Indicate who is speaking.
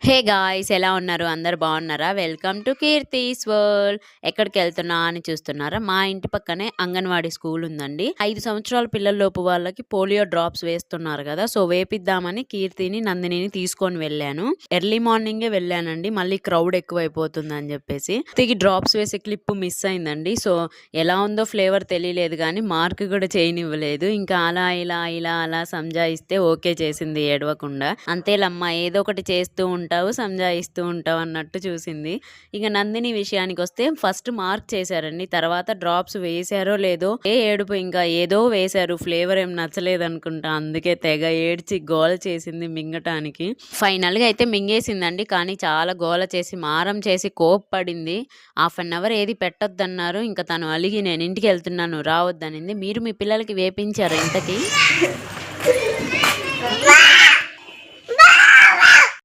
Speaker 1: Hey guys ఎలా ఉన్నారు? అందరూ బాగున్నారా? Welcome to Keerthi's world. ఎక్కడికెళ్తున్నా అని చూస్తున్నారా? మా ఇంటి పక్కనే అంగన్వాడీ స్కూల్ ఉందండి. 5 సంవత్సరాల పిల్లల్లోపు వాళ్ళకి పోలియో డ్రాప్స్ వేస్తున్నారు గదా! సో, వేపిద్దామని కీర్తిని, నందినిని తీసుకొని వెళ్ళాను. ఎర్లీ మార్నింగే వెళ్ళానండి. మళ్ళీ క్రౌడ్ ఎక్కువైపోతుందని జెప్పేసి. కీర్తికి డ్రాప్స్ వేసే క్లిప్ మిస్ అయిందండి. సో, ఎలా ఉందో ఫ్లేవర్ తెలియలేదు గానీ, మార్క్ గూడా చేయనివ్వలేదు. ఇంకా అలా, అలా సంజాయిస్తే ఓకే చేసింది ఏడవకుండా. అంతేలమ్మా ఏదో ఒకటి చేస్తూ ఉంటావు, సంజాయిస్తూ ఉంటావు అన్నట్టు చూసింది. ఇక నందిని విషయానికొస్తే ఫస్ట్ మార్క్ చేశారండి. తర్వాత డ్రాప్స్ వేశారో లేదో ఏడుపు ఇంకా ఏదో వేశారు. ఫ్లేవర్ ఏం నచ్చలేదనుకుంటా. అందుకే తెగ ఏడ్చి గోల చేసింది మింగటానికి. ఫైనల్‌గా అయితే మింగేసిందండి. కానీ చాలా గోల చేసి, మారం చేసి కోప్పడింది. హాఫ్ అన్ అవర్ ఏది పెట్టొద్దన్నారు. ఇంక తను అలిగి నేను ఇంటికెళ్తున్నాను రావద్దనింది. మీరు మీ పిల్లలకి వేపించారా ఇంతకి?